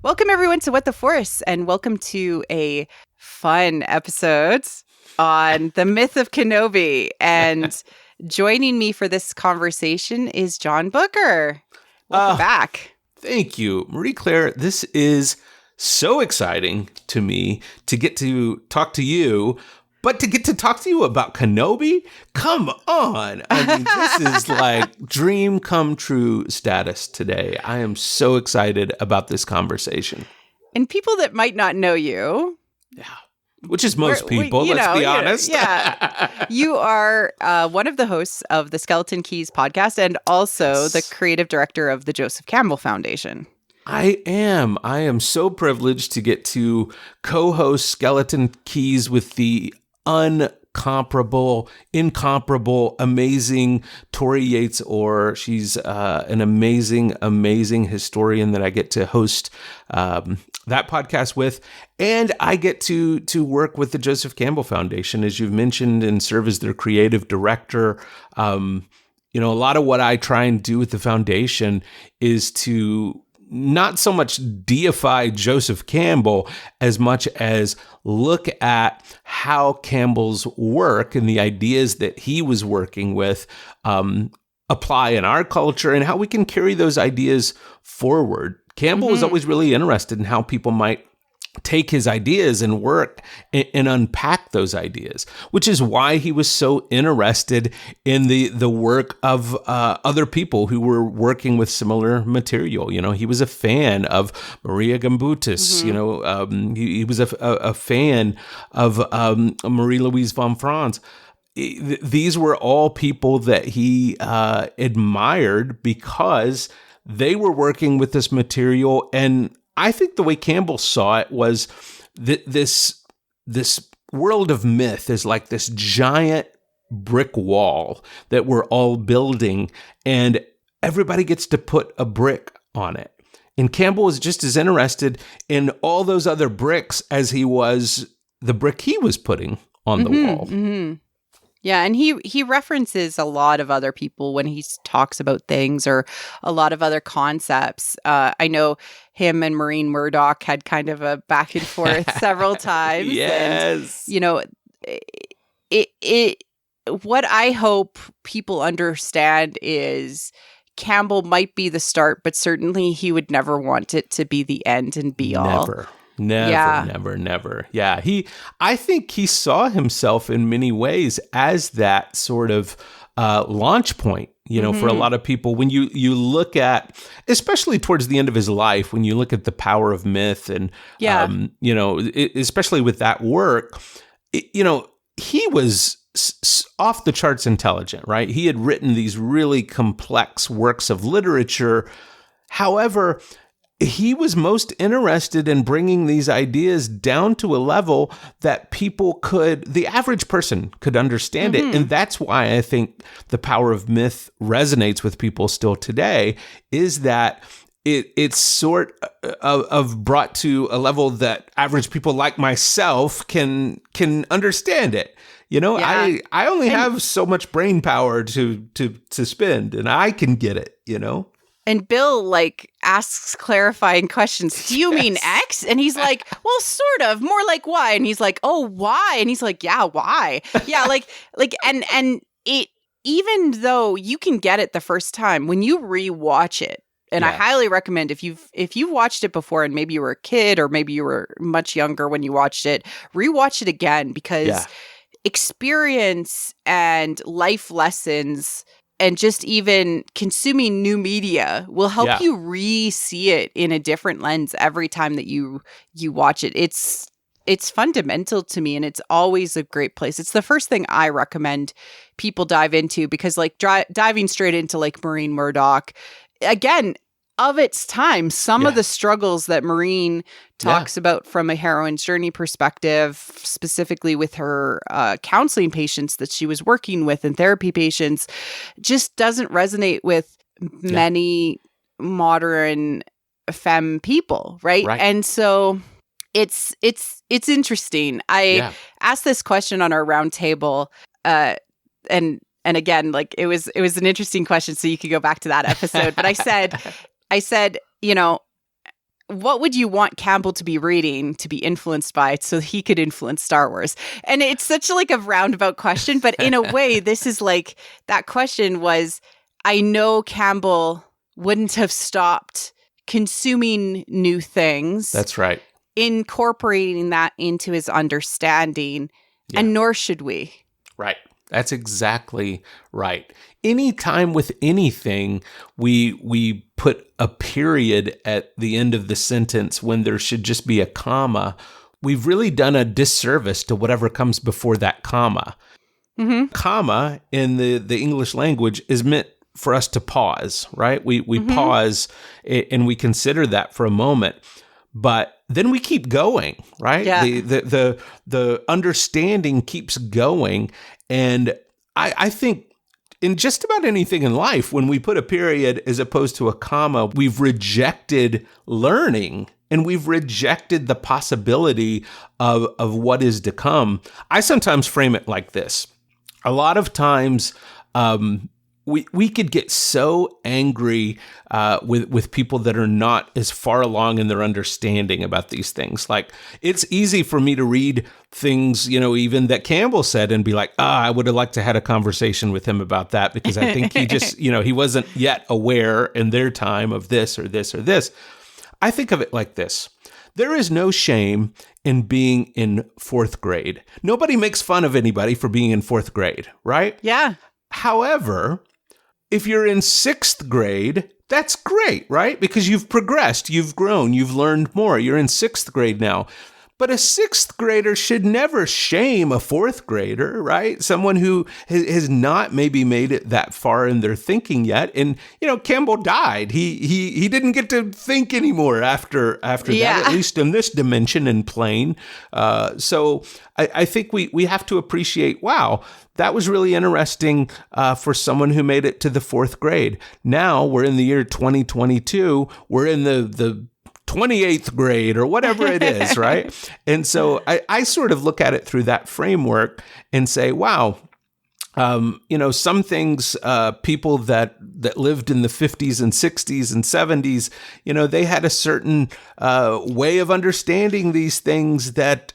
Welcome everyone to What the Force, and welcome to a fun episode on the myth of Kenobi. And joining me for this conversation is John Booker. Welcome back. Thank you, Marie-Claire. This is so exciting to me to get to talk to you, but to get to talk to you about Kenobi? Come on. I mean, this is like dream come true status today. I am so excited about this conversation. And people that might not know you. Yeah. Which is most people, let's be honest. You are one of the hosts of the Skeleton Keys podcast and also the creative director of the Joseph Campbell Foundation. I am so privileged to get to co-host Skeleton Keys with the incomparable, amazing Tori Yates Orr. She's an amazing historian that I get to host that podcast with. And I get to work with the Joseph Campbell Foundation, as you've mentioned, and serve as their creative director. A lot of what I try and do with the foundation is to not so much deify Joseph Campbell as much as look at how Campbell's work and the ideas that he was working with apply in our culture and how we can carry those ideas forward. Campbell was always really interested in how people might take his ideas and work and unpack those ideas, which is why he was so interested in the work of other people who were working with similar material. You know, he was a fan of Maria Gimbutas. He was a fan of Marie-Louise von Franz. These were all people that he admired because they were working with this material. And I think the way Campbell saw it was this world of myth is like this giant brick wall that we're all building, and everybody gets to put a brick on it. And Campbell was just as interested in all those other bricks as he was the brick he was putting on the wall. Mm-hmm. Yeah, and he references a lot of other people when he talks about things or a lot of other concepts. I know him and Maureen Murdoch had kind of a back and forth several times. Yes. And, what I hope people understand is Campbell might be the start, but certainly he would never want it to be the end and be all. Never. Yeah. I think he saw himself in many ways as that sort of launch point, for a lot of people. When you look at, especially towards the end of his life, when you look at the power of myth and, especially with that work, he was off the charts intelligent, right? He had written these really complex works of literature. However, he was most interested in bringing these ideas down to a level that the average person could understand it. And that's why I think the power of myth resonates with people still today, is that it's sort of brought to a level that average people like myself can understand it. I only have so much brain power to spend, and I can get it, And Bill asks clarifying questions. Do you mean X? And he's like, well, sort of, more like Y. And he's like, oh, why? And he's like, yeah, why? Yeah, and it, even though you can get it the first time, when you rewatch it, and I highly recommend if you've watched it before and maybe you were a kid or maybe you were much younger when you watched it, rewatch it again, because experience and life lessons and just even consuming new media will help you re-see it in a different lens every time that you watch it. It's fundamental to me, and it's always a great place. It's the first thing I recommend people dive into, because diving straight into Maureen Murdoch, again, of its time, some of the struggles that Maureen talks about from a heroine's journey perspective, specifically with her counseling patients that she was working with and therapy patients, just doesn't resonate with many modern femme people, right? And so it's interesting. I asked this question on our roundtable, and again, it was an interesting question, so you could go back to that episode. But I said, what would you want Campbell to be reading to be influenced by so he could influence Star Wars? And it's such like a roundabout question, but in a way, this is like, that question was, I know Campbell wouldn't have stopped consuming new things. That's right. Incorporating that into his understanding, and nor should we. Right. That's exactly right. Anytime with anything, we put a period at the end of the sentence when there should just be a comma, we've really done a disservice to whatever comes before that comma. Mm-hmm. Comma in the English language is meant for us to pause, right? We pause and we consider that for a moment. But then we keep going, right? Yeah. The understanding keeps going. And I think in just about anything in life, when we put a period as opposed to a comma, we've rejected learning and we've rejected the possibility of what is to come. I sometimes frame it like this. A lot of times, we could get so angry with people that are not as far along in their understanding about these things. Like, it's easy for me to read things, even that Campbell said and be like, I would have liked to had a conversation with him about that, because I think he just, he wasn't yet aware in their time of this or this or this. I think of it like this. There is no shame in being in fourth grade. Nobody makes fun of anybody for being in fourth grade, right? Yeah. However, if you're in sixth grade, that's great, right? Because you've progressed, you've grown, you've learned more. You're in sixth grade now. But a sixth grader should never shame a fourth grader, right? Someone who has not maybe made it that far in their thinking yet. And, Campbell died. He didn't get to think anymore after that, at least in this dimension and plane. So I think we have to appreciate, wow, that was really interesting for someone who made it to the fourth grade. Now we're in the year 2022. We're in the 28th grade or whatever it is, right? And so I sort of look at it through that framework and say, wow, some things, people that lived in the 50s and 60s and 70s, they had a certain way of understanding these things that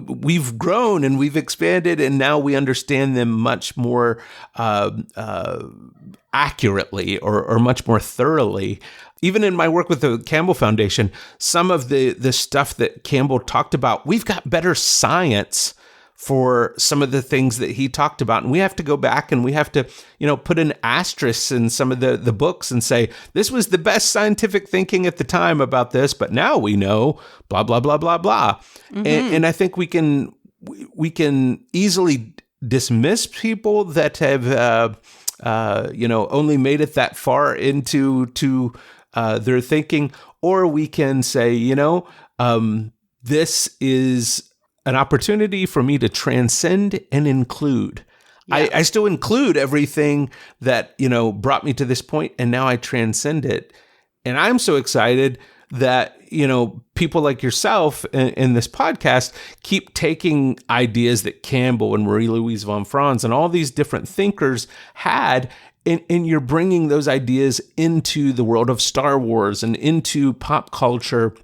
we've grown and we've expanded, and now we understand them much more accurately or much more thoroughly. Even in my work with the Campbell Foundation, some of the stuff that Campbell talked about, we've got better science for some of the things that he talked about. And we have to go back and we have to, put an asterisk in some of the books and say, this was the best scientific thinking at the time about this, but now we know blah, blah, blah, blah, blah. Mm-hmm. And I think we can easily dismiss people that have, only made it that far into their thinking, or we can say, this is an opportunity for me to transcend and include. Yeah. I still include everything that, brought me to this point, and now I transcend it. And I'm so excited that, people like yourself in this podcast keep taking ideas that Campbell and Marie-Louise von Franz and all these different thinkers had, and you're bringing those ideas into the world of Star Wars and into pop culture,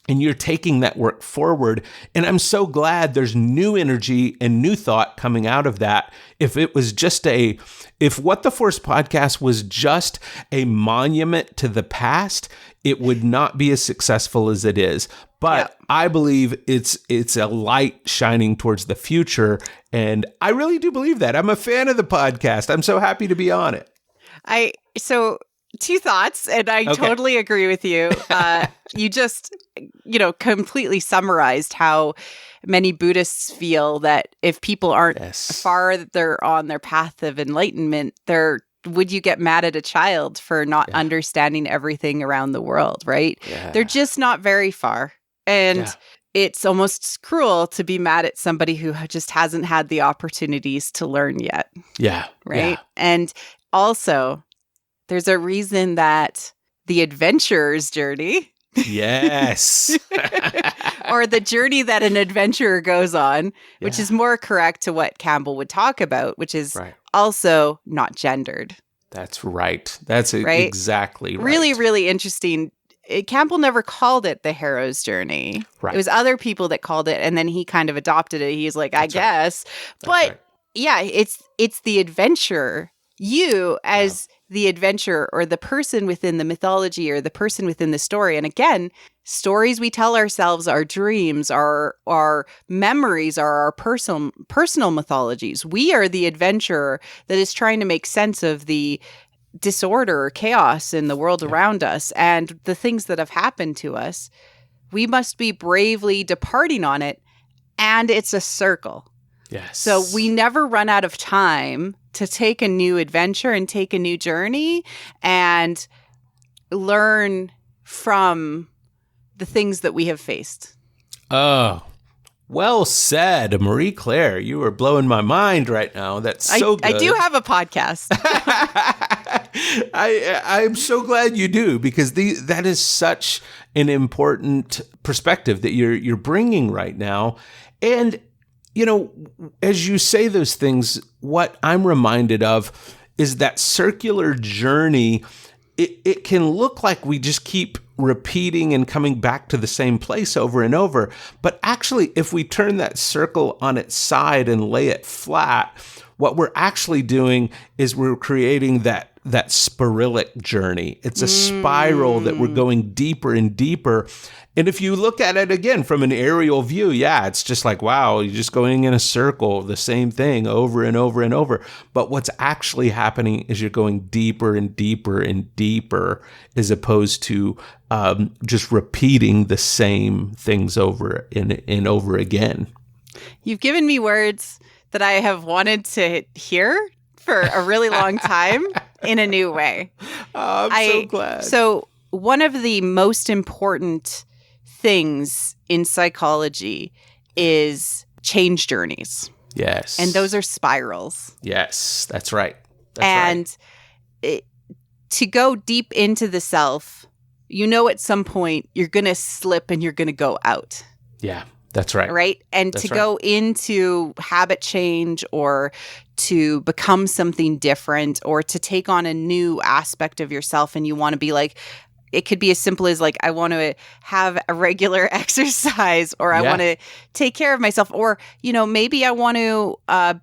and you're taking that work forward. And I'm so glad there's new energy and new thought coming out of that. If What the Force podcast was just a monument to the past, it would not be as successful as it is. But I believe it's a light shining towards the future. And I really do believe that. I'm a fan of the podcast. I'm so happy to be on it. So two thoughts, and I totally agree with you. You just, completely summarized how many Buddhists feel that if people aren't farther on their path of enlightenment, would you get mad at a child for not understanding everything around the world, right? Yeah. They're just not very far. And it's almost cruel to be mad at somebody who just hasn't had the opportunities to learn yet. Yeah. Right? Yeah. And also, there's a reason that the adventurer's journey... Yes. or the journey that an adventurer goes on, which is more correct to what Campbell would talk about, which is also not gendered. That's right. That's exactly right. Really, really interesting. Campbell never called it the hero's journey. Right. It was other people that called it, and then he kind of adopted it. He's like, I guess. But yeah, it's the adventure. You as the adventurer, or the person within the mythology, or the person within the story. And again, stories we tell ourselves, our dreams, our memories, are our personal mythologies. We are the adventurer that is trying to make sense of the disorder or chaos in the world around us and the things that have happened to us. We must be bravely departing on it, and it's a circle. Yes. So we never run out of time to take a new adventure and take a new journey and learn from the things that we have faced. Oh, well said, Marie Claire. You are blowing my mind right now. That's so good. I do have a podcast. I'm so glad you do, because that is such an important perspective that you're bringing right now. And you know, as you say those things, what I'm reminded of is that circular journey. It can look like we just keep repeating and coming back to the same place over and over. But actually, if we turn that circle on its side and lay it flat, what we're actually doing is we're creating that spiralic journey. It's a spiral that we're going deeper and deeper. And if you look at it again from an aerial view, yeah, it's just like, wow, you're just going in a circle, the same thing over and over and over. But what's actually happening is you're going deeper and deeper and deeper, as opposed to just repeating the same things over and over again. You've given me words that I have wanted to hear for a really long time in a new way. Oh, I'm so glad. So one of the most important things in psychology is change journeys. Yes. And those are spirals. Yes, that's right. To go deep into the self, at some point you're going to slip and you're going to go out. Yeah, that's right. Right? And that's to go into habit change, or to become something different, or to take on a new aspect of yourself, and you want to be like, it could be as simple as like, I want to have a regular exercise, or I want to take care of myself, or, maybe I want to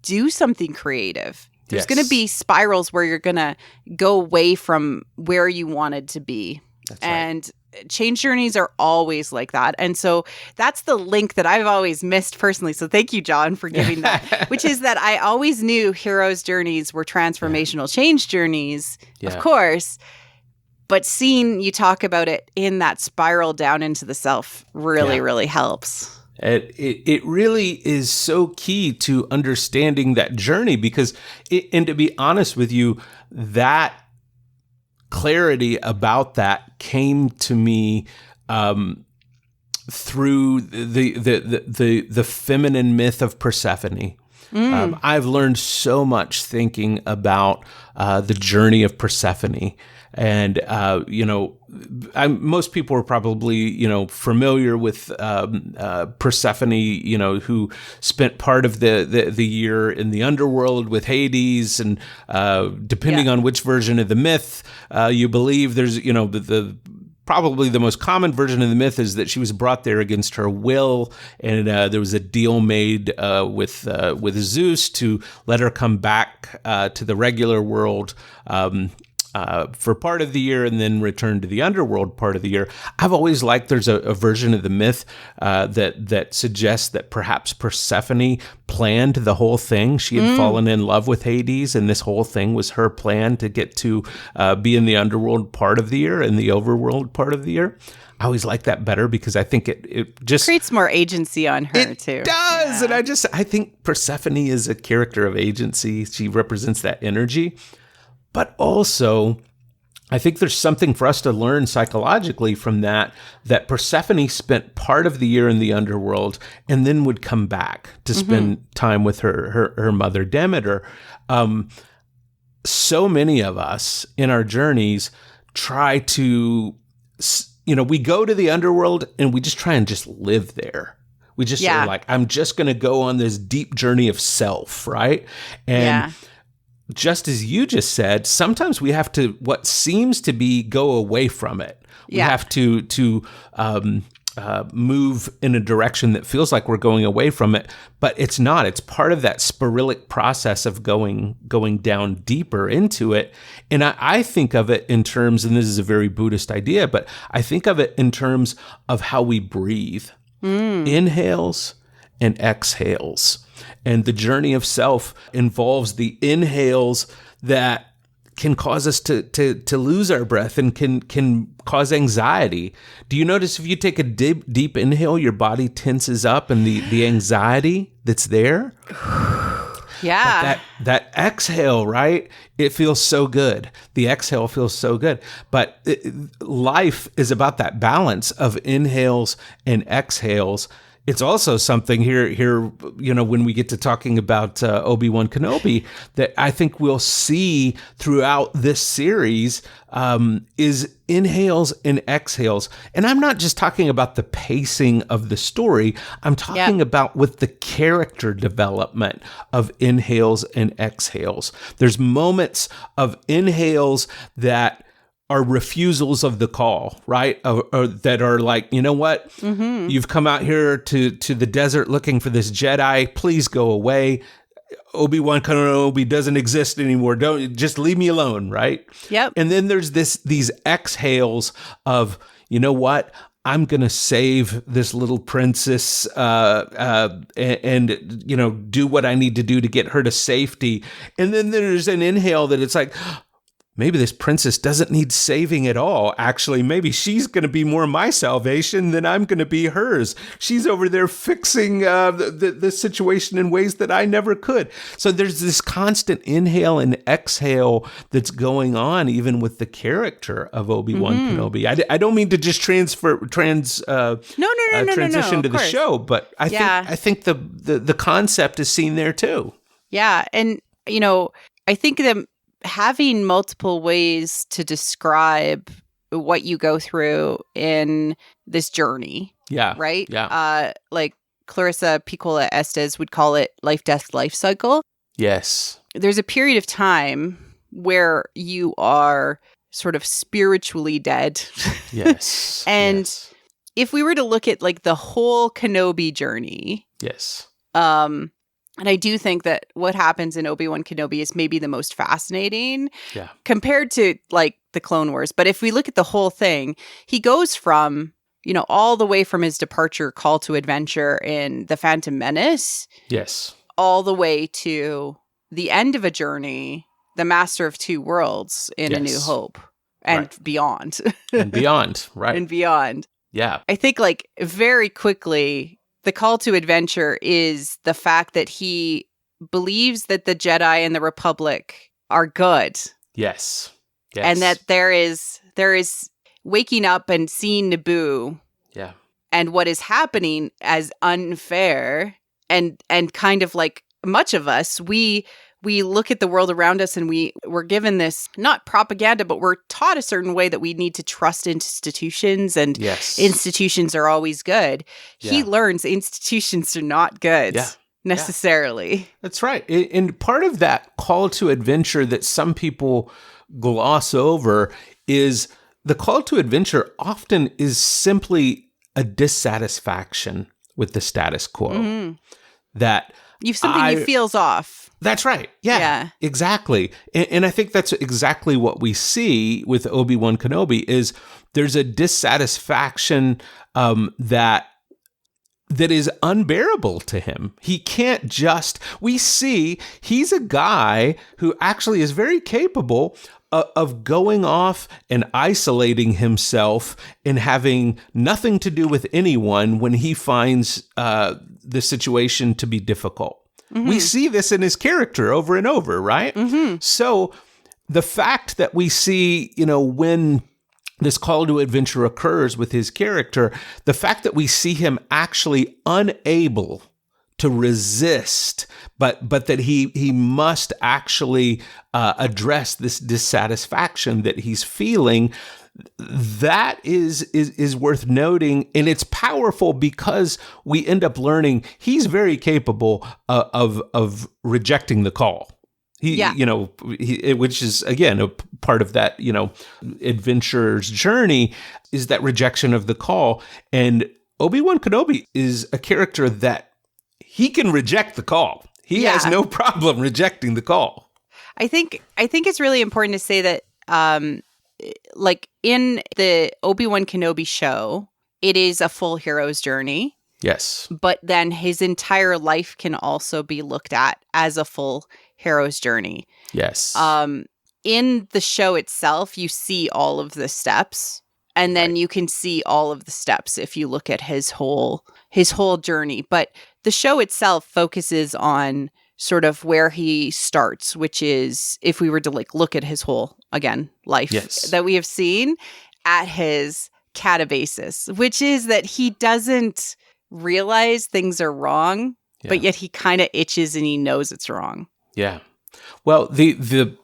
do something creative. There's going to be spirals where you're going to go away from where you wanted to be. That's and change journeys are always like that. And so that's the link that I've always missed personally. So thank you, John, for giving that, which is that I always knew heroes' journeys were transformational change journeys, of course. But seeing you talk about it in that spiral down into the self really helps. It really is so key to understanding that journey, because, and to be honest with you, that clarity about that came to me through the feminine myth of Persephone. I've learned so much thinking about the journey of Persephone. And, most people are probably, familiar with Persephone, who spent part of the year in the underworld with Hades. And depending on which version of the myth you believe, there's, probably the most common version of the myth is that she was brought there against her will, and there was a deal made with Zeus to let her come back to the regular world for part of the year, and then return to the underworld part of the year. I've always liked there's a version of the myth that suggests that perhaps Persephone planned the whole thing. She had fallen in love with Hades, and this whole thing was her plan to get to be in the underworld part of the year and the overworld part of the year. I always like that better, because I think it just creates more agency on her too. It does. And I think Persephone is a character of agency. She represents that energy. But also, I think there's something for us to learn psychologically from that Persephone spent part of the year in the underworld and then would come back to spend time with her mother, Demeter. So many of us in our journeys try to, we go to the underworld and we just try and just live there. We just are like, I'm just going to go on this deep journey of self, right? And just as you just said, sometimes we have to, what seems to be, go away from it. We have to move in a direction that feels like we're going away from it, but it's not. It's part of that spiralic process of going down deeper into it. And I think of it in terms, and this is a very Buddhist idea, but I think of it in terms of how we breathe. Inhales and exhales. And the journey of self involves the inhales that can cause us to lose our breath and can cause anxiety. Do you notice if you take a deep inhale, your body tenses up and the anxiety that's there? Yeah. But that exhale, right? It feels so good. The exhale feels so good. But life is about that balance of inhales and exhales. It's also something here, when we get to talking about Obi-Wan Kenobi, that I think we'll see throughout this series is inhales and exhales. And I'm not just talking about the pacing of the story. I'm talking about with the character development of inhales and exhales. There's moments of inhales that are refusals of the call, right? Or that are like, you know what? You've come out here to the desert looking for this Jedi. Please go away. Obi-Wan Kenobi doesn't exist anymore. Don't, just leave me alone, right? Yep. And then there's these exhales of, you know what? I'm going to save this little princess and do what I need to do to get her to safety. And then there's an inhale that it's like, maybe this princess doesn't need saving at all. Actually, maybe she's going to be more my salvation than I'm going to be hers. She's over there fixing the situation in ways that I never could. So there's this constant inhale and exhale that's going on, even with the character of Obi-Wan Kenobi. I don't mean to just transition to the show, but I think the concept is seen there too. Yeah, and I think that having multiple ways to describe what you go through in this journey. Yeah. Right? Yeah. Like Clarissa Piccola Estes would call it life, death, life cycle. Yes. There's a period of time where you are sort of spiritually dead. Yes. And if we were to look at like the whole Kenobi journey. Yes. And I do think that what happens in Obi-Wan Kenobi is maybe the most fascinating compared to like the Clone Wars. But if we look at the whole thing, he goes from, all the way from his departure call to adventure in The Phantom Menace. Yes. All the way to the end of a journey, the Master of Two Worlds in A New Hope and beyond. And beyond, right. And beyond. Yeah. I think like very quickly, the call to adventure is the fact that he believes that the Jedi and the Republic are good. Yes. And that there is waking up and seeing Naboo. Yeah. And what is happening as unfair and kind of like much of us, we look at the world around us and we're given this, not propaganda, but we're taught a certain way that we need to trust institutions and institutions are always good. Yeah. He learns institutions are not good necessarily. Yeah. That's right. And part of that call to adventure that some people gloss over is the call to adventure often is simply a dissatisfaction with the status quo. That you've something feels off. That's right. Yeah. Exactly. And I think that's exactly what we see with Obi-Wan Kenobi is there's a dissatisfaction that is unbearable to him. He can't we see he's a guy who actually is very capable of going off and isolating himself and having nothing to do with anyone when he finds the situation to be difficult. Mm-hmm. We see this in his character over and over, right? Mm-hmm. So the fact that we see, when this call to adventure occurs with his character, the fact that we see him actually unable to resist, but that he must actually address this dissatisfaction that he's feeling, that is worth noting, and it's powerful because we end up learning he's very capable of rejecting the call. Which is, again, a part of that, adventurer's journey, is that rejection of the call. And Obi-Wan Kenobi is a character that he can reject the call. He has no problem rejecting the call. I think it's really important to say that, like in the Obi-Wan Kenobi show, it is a full hero's journey. Yes. But then his entire life can also be looked at as a full hero's journey. Yes. In the show itself, you see all of the steps, and then you can see all of the steps if you look at his whole journey. But the show itself focuses on sort of where he starts, which is, if we were to look at his whole, again, life that we have seen, at his catabasis, which is that he doesn't realize things are wrong, but yet he kind of itches and he knows it's wrong. Yeah. Well, the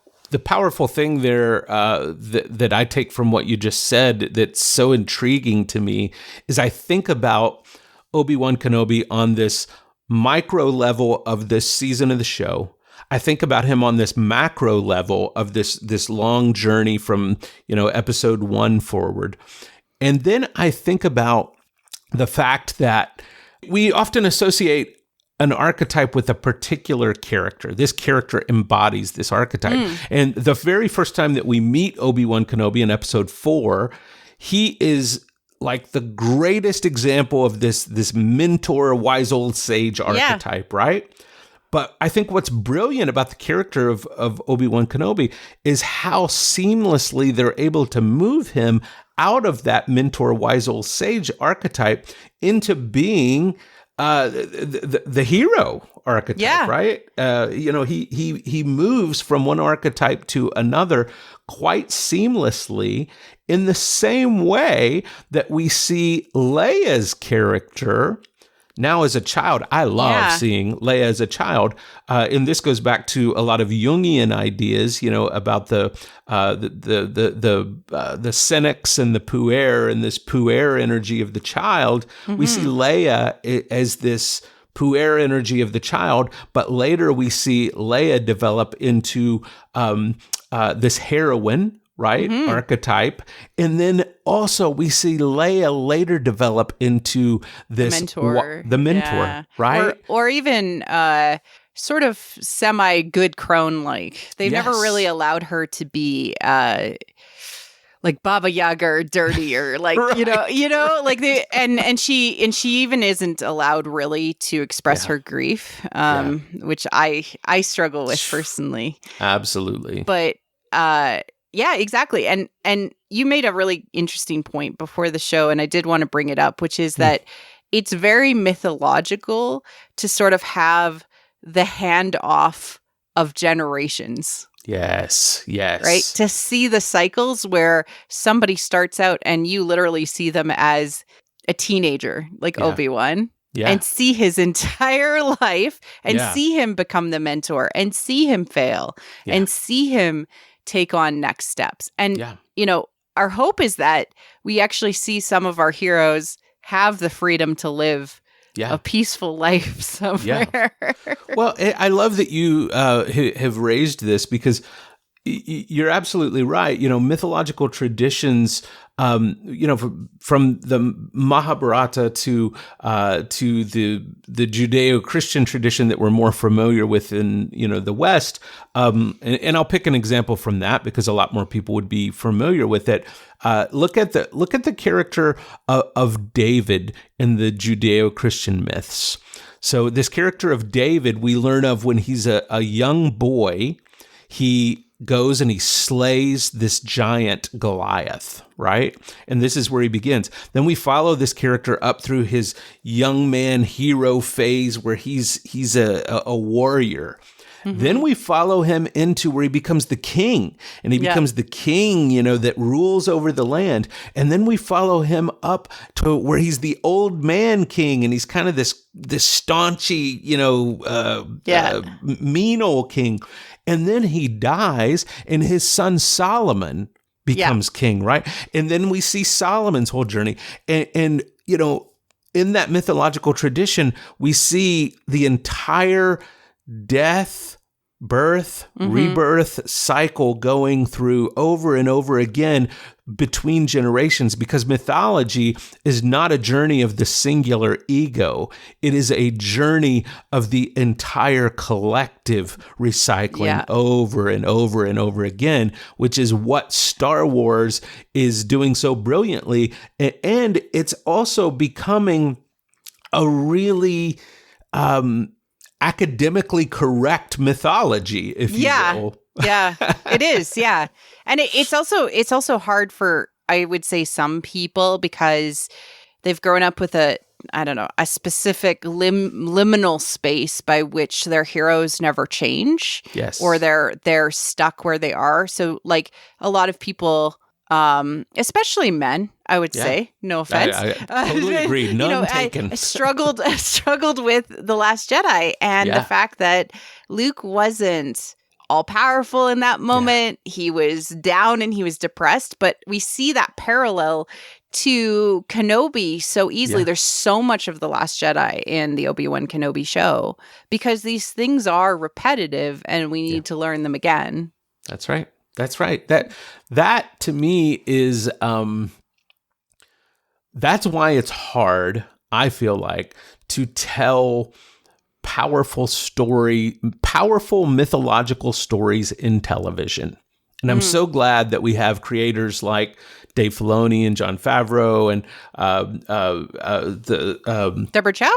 powerful thing there that I take from what you just said that's so intriguing to me is I think about Obi-Wan Kenobi on this micro level of this season of the show. I think about him on this macro level of this long journey from, episode 1 forward. And then I think about the fact that we often associate an archetype with a particular character. This character embodies this archetype. And the very first time that we meet Obi-Wan Kenobi in episode 4, he is like the greatest example of this mentor, wise old sage archetype, right? But I think what's brilliant about the character of Obi-Wan Kenobi is how seamlessly they're able to move him out of that mentor, wise old sage archetype into being the hero archetype, right? He moves from one archetype to another quite seamlessly, in the same way that we see Leia's character now as a child. I love seeing Leia as a child, and this goes back to a lot of Jungian ideas, about the senex and the puer, and this puer energy of the child. We see Leia as this puer energy of the child, but later we see Leia develop into this heroine, right? Archetype. And then also we see Leia later develop into this the mentor, right? Or even sort of semi good crone-like. They've never really allowed her to be like Baba Yaga or dirty or like, like they, and she even isn't allowed really to express her grief, which I struggle with personally. Absolutely. But, yeah, exactly. And you made a really interesting point before the show, and I did want to bring it up, which is that it's very mythological to sort of have the handoff of generations. Yes. Right? To see the cycles where somebody starts out and you literally see them as a teenager, like Obi-Wan. Yeah. And see his entire life and see him become the mentor and see him fail and see him take on next steps. And, our hope is that we actually see some of our heroes have the freedom to live a peaceful life somewhere. Well, I love that you have raised this, because you're absolutely right. Mythological traditions, from the Mahabharata to the Judeo-Christian tradition that we're more familiar with in the West. And I'll pick an example from that because a lot more people would be familiar with it. Look at the character of David in the Judeo-Christian myths. So this character of David, we learn of when he's a young boy. He goes and he slays this giant Goliath, right? And this is where he begins. Then we follow this character up through his young man hero phase where he's a warrior. Then we follow him into where he becomes the king, and he becomes the king, that rules over the land. And then we follow him up to where he's the old man king, and he's kind of this staunchy, mean old king. And then he dies, and his son Solomon becomes king, right? And then we see Solomon's whole journey. And in that mythological tradition, we see the entire death, birth, rebirth cycle going through over and over again between generations, because mythology is not a journey of the singular ego. It is a journey of the entire collective recycling over and over and over again, which is what Star Wars is doing so brilliantly. And it's also becoming a really academically correct mythology, if you will. Yeah, it is. Yeah. And it's also hard for, I would say, some people, because they've grown up with a specific liminal space by which their heroes never change. Yes. Or they're stuck where they are. So like a lot of people, especially men, I would say, no offense. I totally agree. None taken. I struggled with The Last Jedi, and the fact that Luke wasn't all powerful in that moment. He was down and he was depressed, but we see that parallel to Kenobi so easily. There's so much of The Last Jedi in the Obi-Wan Kenobi show, because these things are repetitive and we need to learn them again. That's right. That's right. That to me is that's why it's hard, I feel like, to tell powerful mythological stories in television. And I'm so glad that we have creators like Dave Filoni and Jon Favreau and Deborah Chow?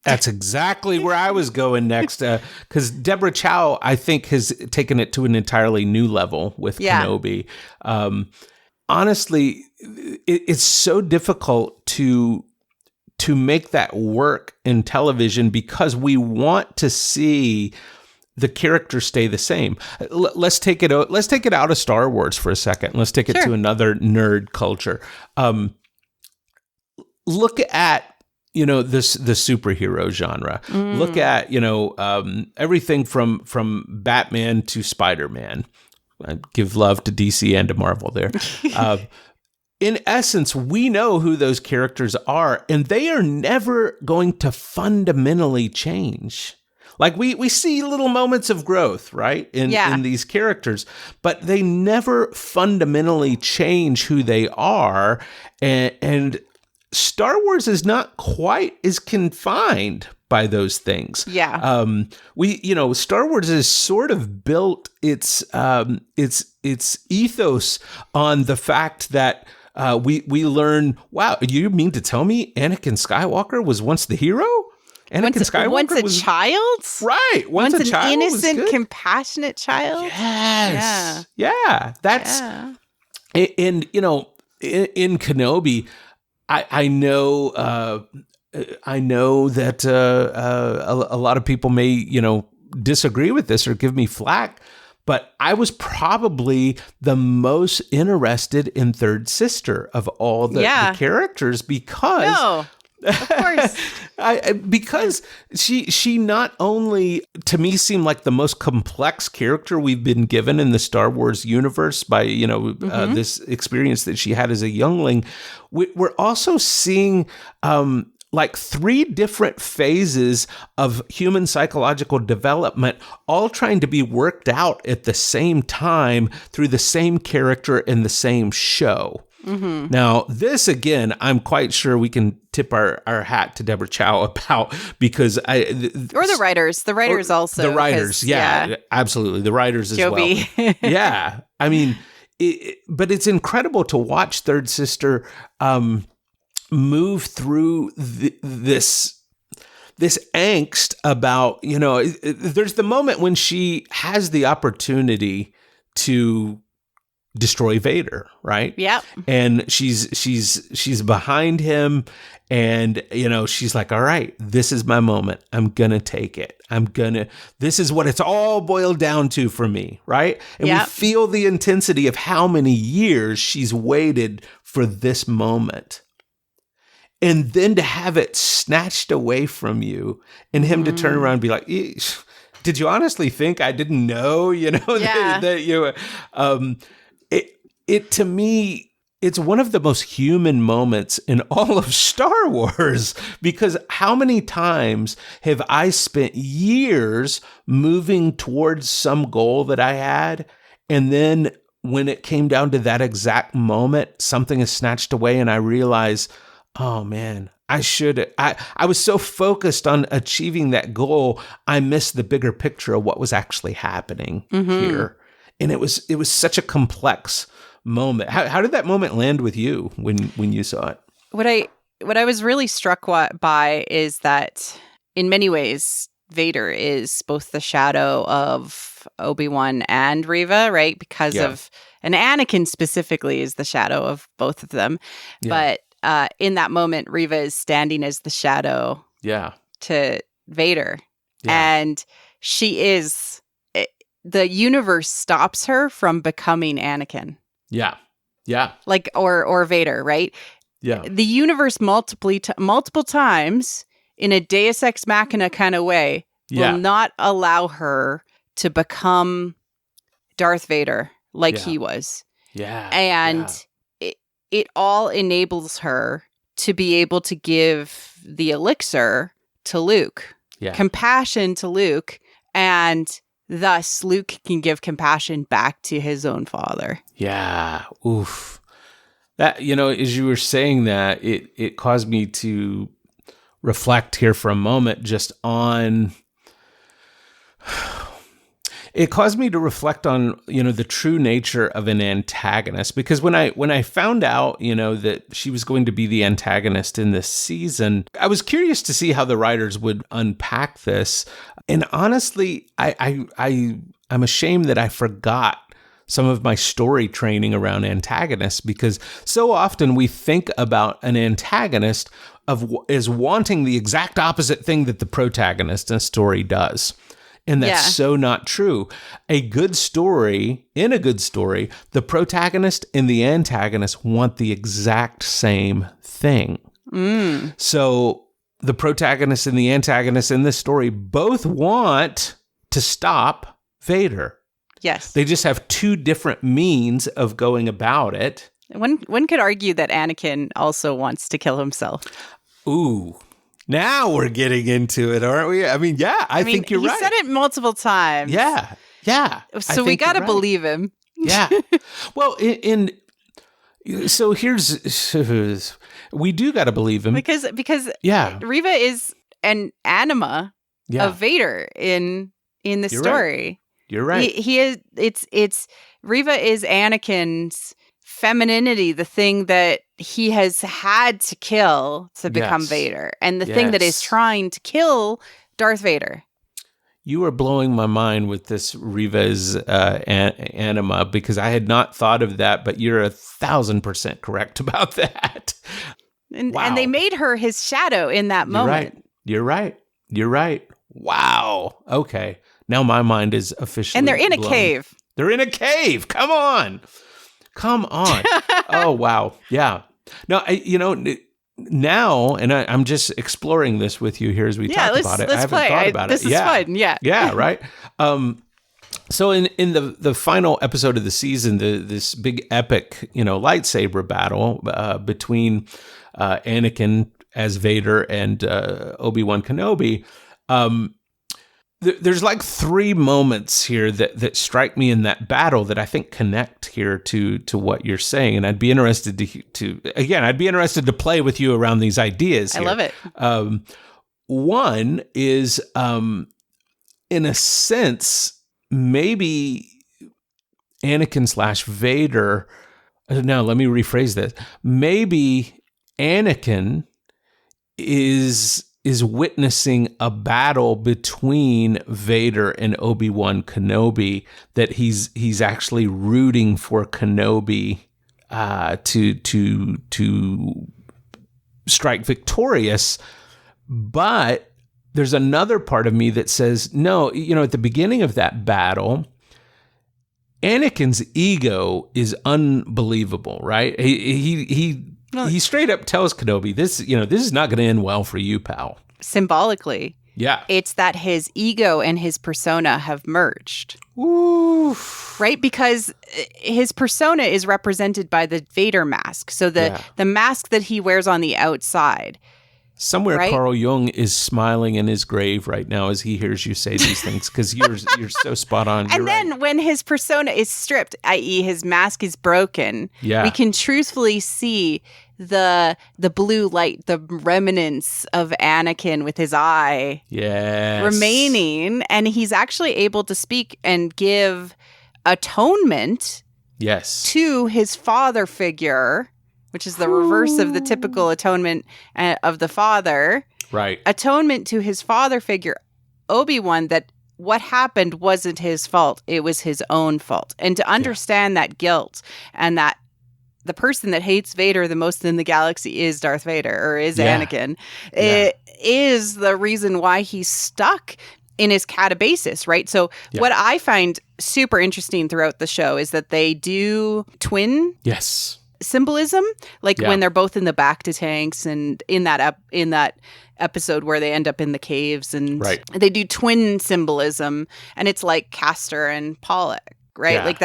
That's exactly where I was going next, because Deborah Chow, I think, has taken it to an entirely new level with Kenobi. Honestly, it's so difficult to make that work in television, because we want to see the characters stay the same. Let's take it out of Star Wars for a second. Let's take it to another nerd culture. Look at the superhero genre. Look at everything from Batman to Spider-Man. I give love to DC and to Marvel there. In essence, we know who those characters are, and they are never going to fundamentally change. Like we see little moments of growth, right, in these characters, but they never fundamentally change who they are. And Star Wars is not quite as confined by those things. Yeah. Star Wars has sort of built its ethos on the fact that we learn, wow, you mean to tell me Anakin Skywalker was once the hero? Anakin Skywalker once a child? Right. Once a child, an innocent, compassionate child? Yes. Yeah. That's... Yeah. And, in Kenobi, I know that a lot of people may, disagree with this or give me flack, but I was probably the most interested in Third Sister of all the characters, because... No. Of course. Because she not only, to me, seemed like the most complex character we've been given in the Star Wars universe by, this experience that she had as a youngling. We're also seeing like 3 different phases of human psychological development, all trying to be worked out at the same time through the same character in the same show. Mm-hmm. Now, this, again, I'm quite sure we can tip our hat to Deborah Chow about, because or the writers also. The writers, absolutely. The writers as well. Yeah. I mean, but it's incredible to watch Third Sister move through this angst about, there's the moment when she has the opportunity to destroy Vader, right? Yeah. And she's behind him, and she's like, all right, this is my moment. I'm gonna take it. This is what it's all boiled down to for me, right? And we feel the intensity of how many years she's waited for this moment. And then to have it snatched away from you, and him to turn around and be like, did you honestly think I didn't know, that you... It to me, it's one of the most human moments in all of Star Wars, because how many times have I spent years moving towards some goal that I had, and then when it came down to that exact moment, something is snatched away and I realize, oh man, I was so focused on achieving that goal, I missed the bigger picture of what was actually happening here. And it was such a complex moment. How did that moment land with you when you saw it? What I was really struck by is that in many ways, Vader is both the shadow of Obi-Wan and Reva, right? Because of, and Anakin specifically is the shadow of both of them. Yeah. But in that moment, Reva is standing as the shadow to Vader. Yeah. And she is, the universe stops her from becoming Anakin. Yeah. Yeah. Like, or Vader, right? Yeah. The universe multiple times in a Deus Ex Machina kind of way will not allow her to become Darth Vader like he was. Yeah. And it all enables her to be able to give the elixir to Luke, compassion to Luke, and thus Luke can give compassion back to his own father. Yeah. Oof. That, as you were saying that, it caused me to reflect here for a moment just on... It caused me to reflect on, the true nature of an antagonist, because when I found out, that she was going to be the antagonist in this season, I was curious to see how the writers would unpack this. And honestly, I'm ashamed that I forgot some of my story training around antagonists, because so often we think about an antagonist as wanting the exact opposite thing that the protagonist in a story does. And that's so not true. In a good story, the protagonist and the antagonist want the exact same thing. So the protagonist and the antagonist in this story both want to stop Vader. Yes. They just have two different means of going about it. One could argue that Anakin also wants to kill himself. Ooh. Now we're getting into it, aren't we? I mean, I think you're right. He said it multiple times. Yeah. So we got to believe him. Yeah. Well, so we do got to believe him. Because Reva is an anima of Vader in the story. Right. You're right. He is. It's Reva is Anakin's femininity, the thing that he has had to kill to become Vader, and the thing that is trying to kill Darth Vader. You are blowing my mind with this Reva's anima, because I had not thought of that, but you're 1,000% correct about that. And they made her his shadow in that moment. You're right. Wow. Okay. Now my mind is officially And they're in blown. a cave. They're in a cave. Come on. Oh, wow. Yeah. No, now, and I'm just exploring this with you here as we talk about it. I haven't thought about it. This is fun. Yeah. Yeah, right. So in the final episode of the season, this big epic, lightsaber battle between Anakin as Vader and Obi-Wan Kenobi, there's like three moments here that strike me in that battle that I think connect here to what you're saying, and I'd be interested to play with you around these ideas here. I love it. One is, in a sense, maybe Anakin / Vader. Now, let me rephrase this. Maybe Anakin is witnessing a battle between Vader and Obi-Wan Kenobi, that he's actually rooting for Kenobi to strike victorious. But there's another part of me that says, no, at the beginning of that battle, Anakin's ego is unbelievable, right? He straight up tells Kenobi, this is not going to end well for you, pal. Symbolically. Yeah. It's that his ego and his persona have merged. Oof. Right? Because his persona is represented by the Vader mask. So the mask that he wears on the outside. Somewhere right? Carl Jung is smiling in his grave right now as he hears you say these things, because you're so spot on. And then when his persona is stripped, i.e. his mask is broken, we can truthfully see the blue light, the remnants of Anakin with his eye remaining. And he's actually able to speak and give atonement to his father figure, which is the reverse of the typical atonement of the father. Right. Atonement to his father figure, Obi-Wan, that what happened wasn't his fault. It was his own fault. And to understand that guilt and that the person that hates Vader the most in the galaxy is Darth Vader or is Anakin, it is the reason why he's stuck in his catabasis, right? So what I find super interesting throughout the show is that they do twin symbolism, like when they're both in the bacta tanks and in that episode where they end up in the caves, and they do twin symbolism, and it's like Castor and Pollock, right? Like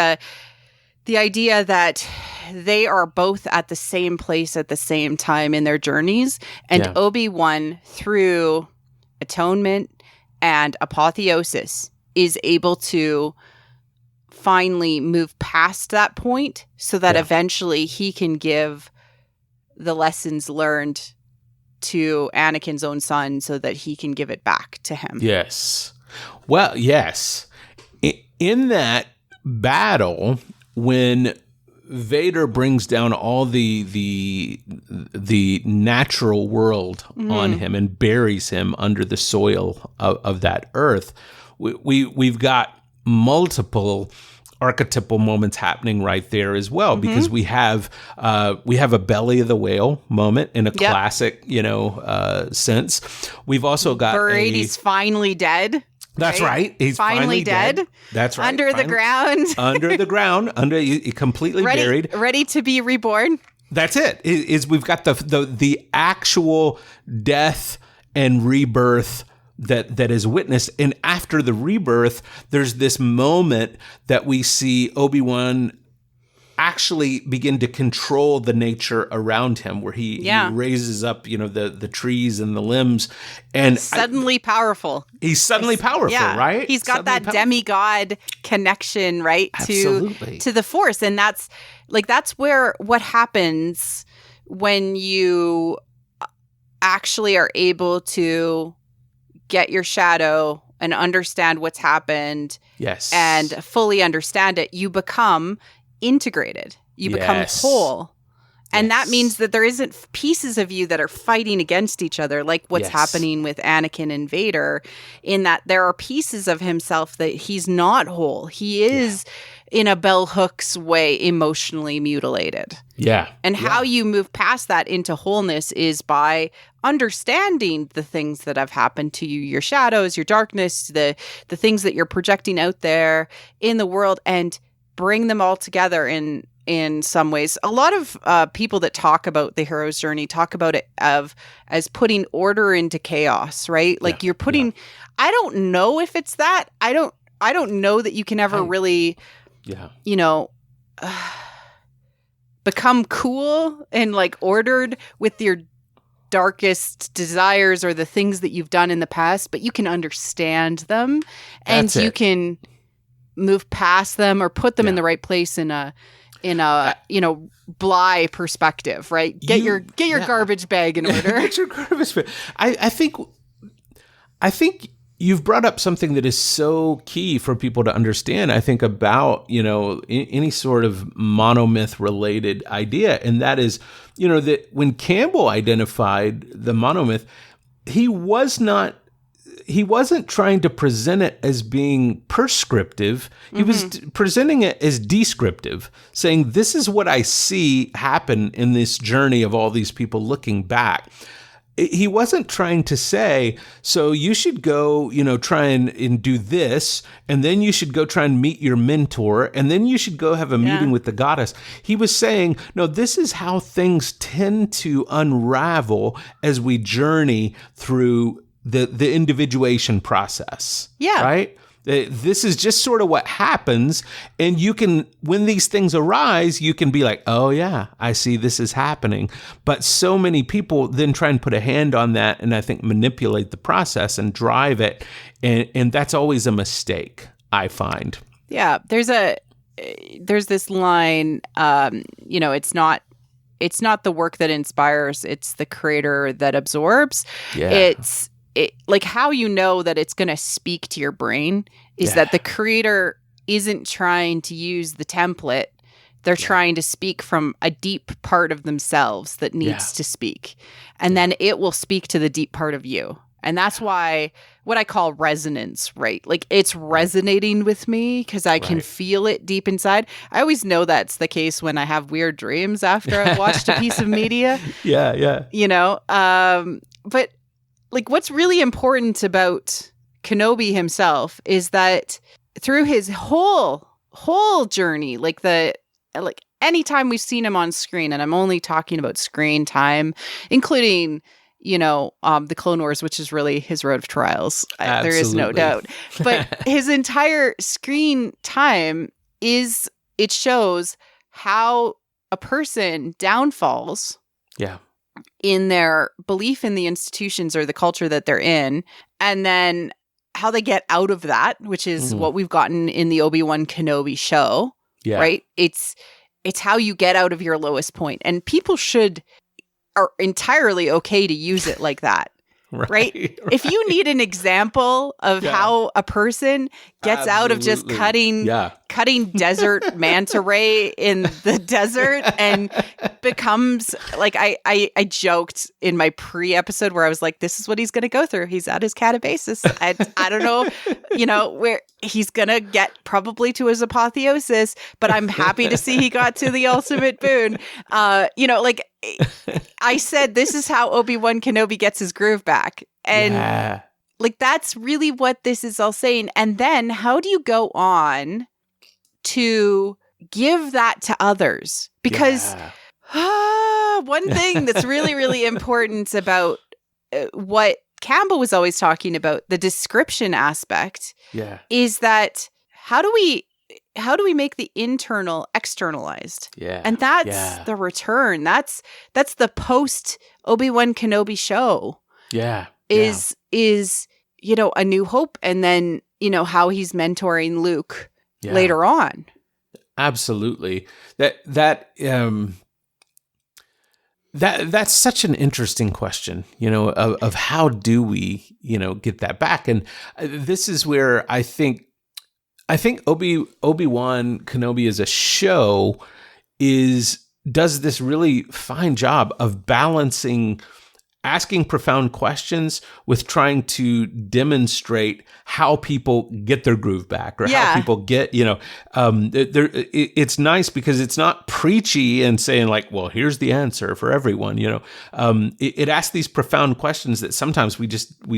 the idea that they are both at the same place at the same time in their journeys, and Obi-Wan, through atonement and apotheosis, is able to finally move past that point so that eventually he can give the lessons learned to Anakin's own son so that he can give it back to him. Yes. Well, yes. In that battle, when Vader brings down all the natural world on him and buries him under the soil of that earth, we've got multiple archetypal moments happening right there as well, because we have a belly of the whale moment in a classic, sense. We've also got buried. He's finally dead. That's right. He's finally dead. That's right. Under the ground. Under the ground. Completely buried. Ready to be reborn. That's it. We've got the actual death and rebirth that is witnessed. And after the rebirth, there's this moment that we see Obi-Wan actually begin to control the nature around him, where he raises up, the trees and the limbs, and suddenly powerful. He's suddenly powerful, right? He's got that demigod connection, right? Absolutely. To the Force. And that's where what happens when you actually are able to get your shadow and understand what's happened. Yes. And fully understand it. You become integrated. You become whole. And that means that there isn't pieces of you that are fighting against each other, like what's happening with Anakin and Vader, in that there are pieces of himself that he's not whole. He is, in a bell hooks way, emotionally mutilated. Yeah. And how you move past that into wholeness is by understanding the things that have happened to you, your shadows, your darkness, the things that you're projecting out there in the world, and bring them all together in some ways. A lot of people that talk about the hero's journey talk about it as putting order into chaos, right? Like you're putting, I don't know if it's that. I don't know that you can ever really, become cool and like ordered with your darkest desires or the things that you've done in the past, but you can understand them and you can move past them or put them in the right place in a Bly perspective, right? Get your garbage bag in order. Get your garbage bag. I think you've brought up something that is so key for people to understand, I think, about, any sort of monomyth related idea. And that is, that when Campbell identified the monomyth, he wasn't trying to present it as being prescriptive. He was presenting it as descriptive, saying, this is what I see happen in this journey of all these people looking back. He wasn't trying to say, so you should go, try and do this, and then you should go try and meet your mentor, and then you should go have a meeting with the goddess. He was saying, no, this is how things tend to unravel as we journey through the individuation process. Yeah. Right? This is just sort of what happens. And you can, when these things arise, you can be like, oh yeah, I see this is happening. But so many people then try and put a hand on that and I think manipulate the process and drive it. And that's always a mistake, I find. Yeah. There's this line, it's not the work that inspires, it's the creator that absorbs. Yeah. Like how you know that it's going to speak to your brain is that the creator isn't trying to use the template. They're trying to speak from a deep part of themselves that needs to speak. And then it will speak to the deep part of you. And that's why what I call resonance, right? Like it's resonating with me because I can feel it deep inside. I always know that's the case when I have weird dreams after I've watched a piece of media. Yeah. But like what's really important about Kenobi himself is that through his whole journey, like anytime we've seen him on screen, and I'm only talking about screen time, including, the Clone Wars, which is really his road of trials. There is no doubt. But his entire screen time it shows how a person downfalls. Yeah. In their belief in the institutions or the culture that they're in, and then how they get out of that, which is what we've gotten in the Obi-Wan Kenobi show, right? It's how you get out of your lowest point, and people are entirely okay to use it like that. Right? If you need an example of how a person gets out of just cutting desert manta ray in the desert and becomes like, I joked in my pre-episode where I was like, this is what he's going to go through. He's at his catabasis. I don't know, where he's going to get probably to his apotheosis, but I'm happy to see he got to the ultimate boon. I said, this is how Obi-Wan Kenobi gets his groove back. And that's really what this is all saying. And then how do you go on to give that to others? Because one thing that's really, really important about what Campbell was always talking about, the description aspect, is that how do we make the internal externalized? Yeah. And that's the return. That's the post Obi-Wan Kenobi show. Yeah. Is A New Hope, and then, how he's mentoring Luke later on. Absolutely. That's such an interesting question, of how do we, get that back? And this is where I think Obi-Wan Kenobi as a show does this really fine job of balancing asking profound questions with trying to demonstrate how people get their groove back, or how people get, it's nice because it's not preachy and saying like, well, here's the answer for everyone, it asks these profound questions that sometimes we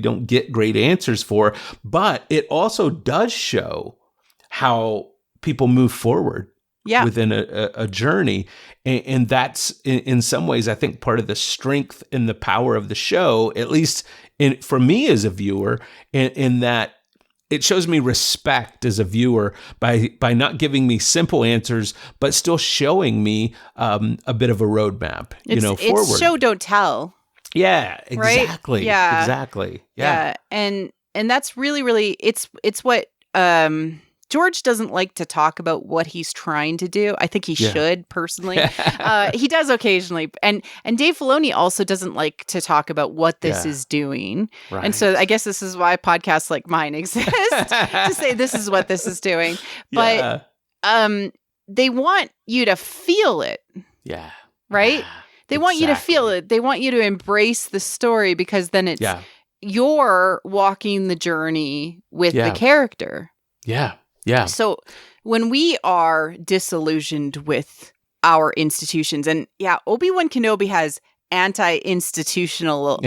don't get great answers for, but it also does show how people move forward within a journey. And that's, in some ways, I think part of the strength and the power of the show, at least for me as a viewer, in that it shows me respect as a viewer by not giving me simple answers, but still showing me a bit of a roadmap, forward. It's show, don't tell. Yeah, exactly. Right? Yeah. Exactly. Yeah. And that's really, really, it's what, George doesn't like to talk about what he's trying to do. I think he should, personally. He does occasionally. And Dave Filoni also doesn't like to talk about what this is doing. Right. And so I guess this is why podcasts like mine exist, to say this is what this is doing. But they want you to feel it. Yeah. Right? They want you to feel it. They want you to embrace the story, because then it's you're walking the journey with the character. Yeah. Yeah. So when we are disillusioned with our institutions, and Obi-Wan Kenobi has anti-institutional,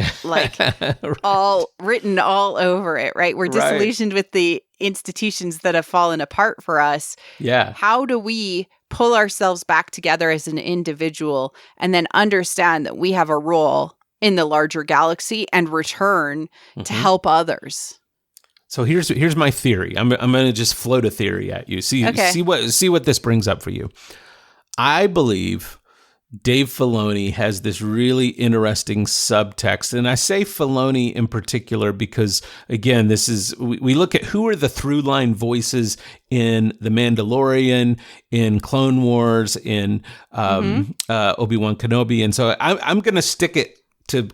all written all over it, right? We're disillusioned with the institutions that have fallen apart for us. Yeah. How do we pull ourselves back together as an individual and then understand that we have a role in the larger galaxy and return to help others. So here's my theory. I'm going to just float a theory at you. See what this brings up for you. I believe Dave Filoni has this really interesting subtext. And I say Filoni in particular because, again, we look at who are the through line voices in The Mandalorian, in Clone Wars, in Obi-Wan Kenobi. And so I'm going to stick it to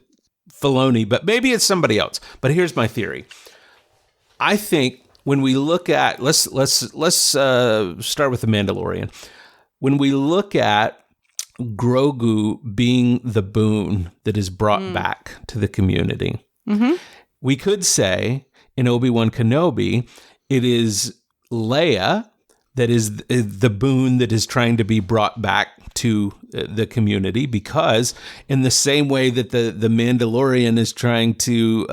Filoni, but maybe it's somebody else. But here's my theory. I think when we look at, let's start with The Mandalorian. When we look at Grogu being the boon that is brought back to the community, we could say in Obi-Wan Kenobi, it is Leia that is the boon that is trying to be brought back to the community, because in the same way that the Mandalorian is trying to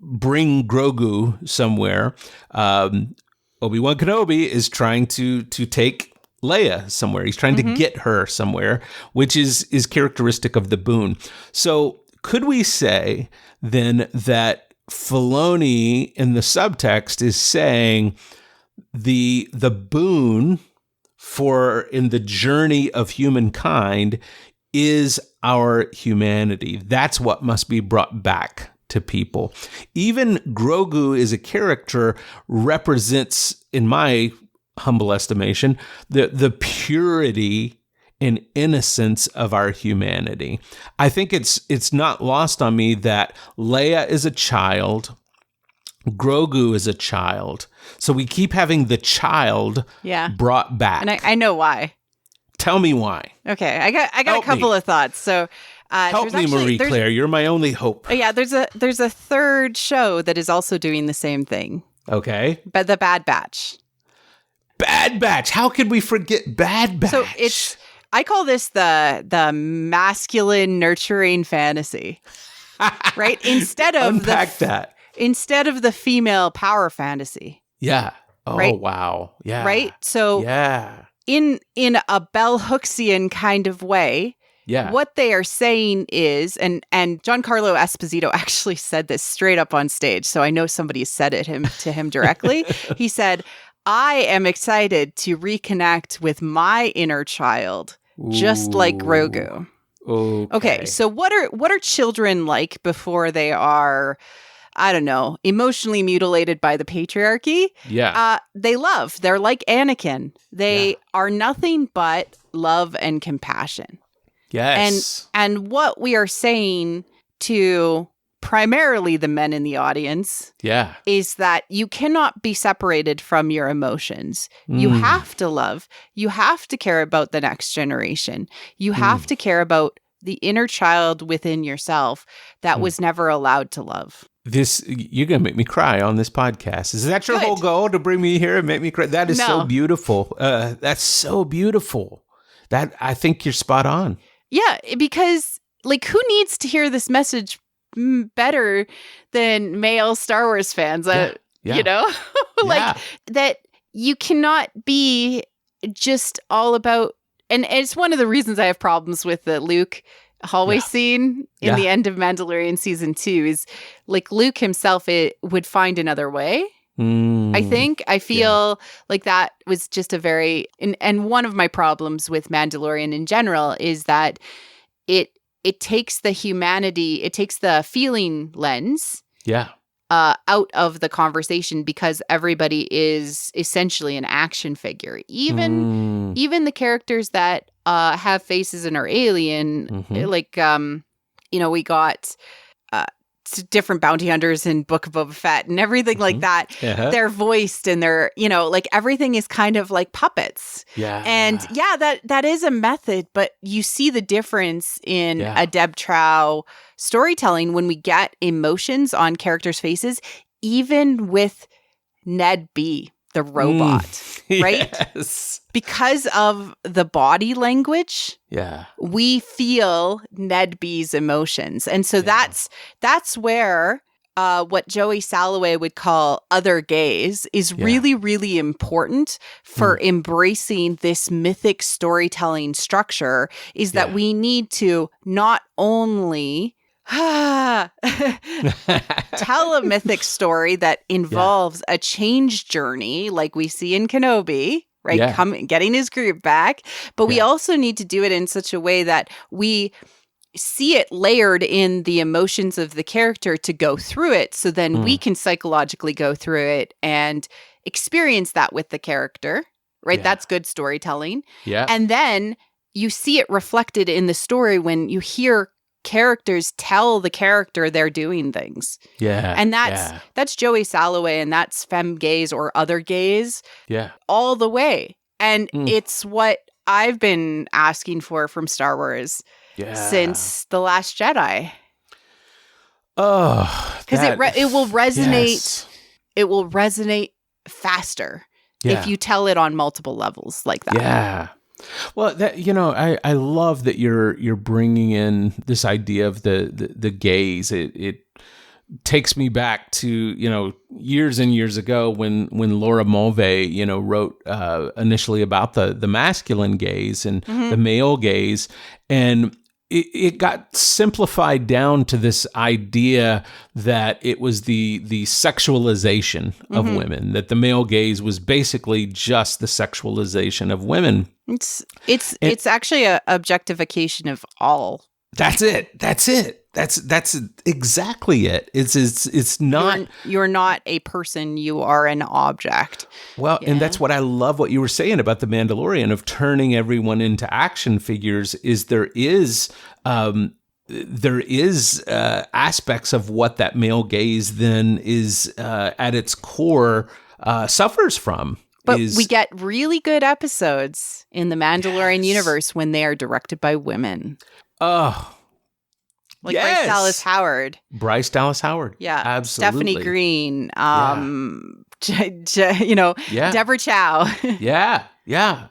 bring Grogu somewhere, Obi-Wan Kenobi is trying to take Leia somewhere. He's trying to get her somewhere, which is characteristic of the boon. So could we say then that Filoni in the subtext is saying the boon in the journey of humankind is our humanity? That's what must be brought back to people. Even Grogu as a character represents, in my humble estimation, the purity and innocence of our humanity. I think it's not lost on me that Leia is a child, Grogu is a child. So we keep having the child brought back. And I know why. Tell me why. Okay, I got a couple of thoughts. So help me, Marie-Claire. You're my only hope. Yeah, there's a third show that is also doing the same thing. Okay. But The Bad Batch. Bad Batch. How could we forget Bad Batch? So I call this the masculine nurturing fantasy, right? Instead of Unpack that. Instead of the female power fantasy. Yeah. Oh, right? Wow. Yeah. Right. So in a Bell Hooksian kind of way. Yeah. What they are saying is, and Giancarlo Esposito actually said this straight up on stage, so I know somebody said it to him directly. He said, I am excited to reconnect with my inner child, just like Grogu. Okay, so what are children like before they are, I don't know, emotionally mutilated by the patriarchy? Yeah. They love. They're like Anakin. They are nothing but love and compassion. Yes. And what we are saying to primarily the men in the audience is that you cannot be separated from your emotions. You have to love. You have to care about the next generation. You have to care about the inner child within yourself that was never allowed to love. You're going to make me cry on this podcast. Is that your whole goal, to bring me here and make me cry? That is so beautiful. That's so beautiful. That I think you're spot on. Yeah, because who needs to hear this message better than male Star Wars fans? You know, that you cannot be just all about. And it's one of the reasons I have problems with the Luke hallway scene in the end of Mandalorian season 2 is Luke himself would find another way. I feel like that was just a very, and one of my problems with Mandalorian in general is that it takes the humanity, it takes the feeling lens out of the conversation, because everybody is essentially an action figure. Even the characters that have faces and are alien, we got different bounty hunters in Book of Boba Fett and everything like that. They're voiced and they're, everything is kind of like puppets. And that is a method, but you see the difference in a Deb Trow storytelling when we get emotions on characters' faces, even with Ned B, the robot, right? Yes. Because of the body language, we feel Ned B's emotions. And so that's where what Joey Salloway would call other gaze is really, really important for embracing this mythic storytelling structure, is that we need to not only tell a mythic story that involves a change journey like we see in Kenobi, right? Getting his group back, but we also need to do it in such a way that we see it layered in the emotions of the character to go through it, so then we can psychologically go through it and experience that with the character, right? That's good storytelling. And then you see it reflected in the story when you hear characters tell the character they're doing things. And that's Joey Salloway, and that's femme gaze or other gaze all the way. And it's what I've been asking for from Star Wars since The Last Jedi. Because it will resonate. It will resonate faster if you tell it on multiple levels like that. Well, that, I love that you're bringing in this idea of the gaze. It takes me back to years and years ago when Laura Mulvey wrote initially about the masculine gaze and the male gaze, and it got simplified down to this idea that it was the sexualization of women, that the male gaze was basically just the sexualization of women. It's actually a objectification of all. That's it. That's exactly it. It's not. You're not a person. You are an object. Well, and that's what I love. What you were saying about the Mandalorian of turning everyone into action figures is there is aspects of what that male gaze then is at its core suffers from. But we get really good episodes in the Mandalorian universe when they are directed by women. Oh, like Bryce Dallas Howard. Bryce Dallas Howard. Yeah. Absolutely. Stephanie Green. Deborah Chow. Yeah.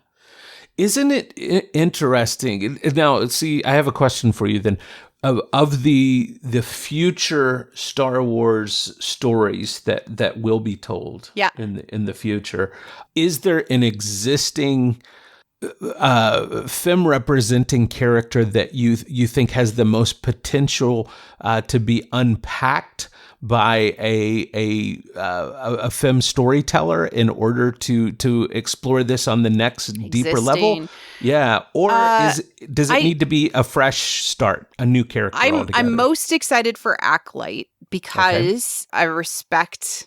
Isn't it interesting? Now, see, I have a question for you then. Of the future Star Wars stories that will be told in the future, is there an existing femme representing character that you think has the most potential to be unpacked by a femme storyteller in order to explore this on the next deeper level? Yeah, or does it need to be a fresh start, a new character altogether? I'm most excited for Acolyte because I respect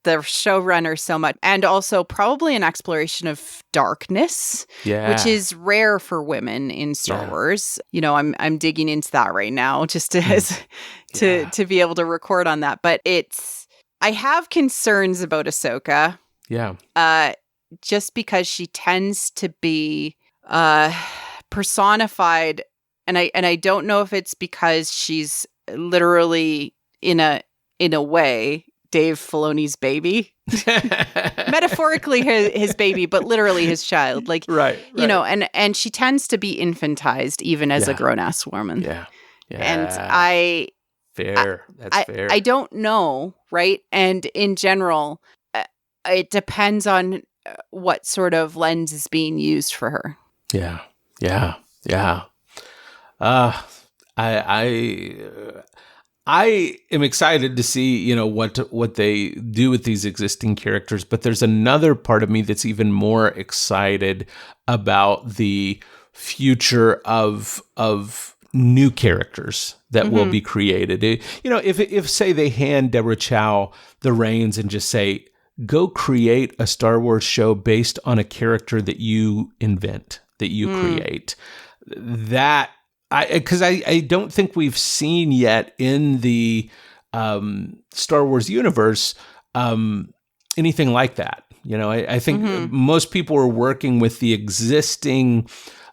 the showrunner so much, and also probably an exploration of darkness, which is rare for women in Star Wars. I'm digging into that right now just to be able to record on that. But I have concerns about Ahsoka. Just because she tends to be personified, and I don't know if it's because she's literally in a way Dave Filoni's baby, metaphorically his baby, but literally his child. Like, right. And she tends to be infantized even as a grown ass woman. And that's fair. I don't know. Right. And in general, it depends on what sort of lens is being used for her. I am excited to see, what they do with these existing characters, but there's another part of me that's even more excited about the future of new characters that will be created. If say they hand Deborah Chow the reins and just say, go create a Star Wars show based on a character that you invent, that you create, because I don't think we've seen yet in the Star Wars universe anything like that. I think most people are working with the existing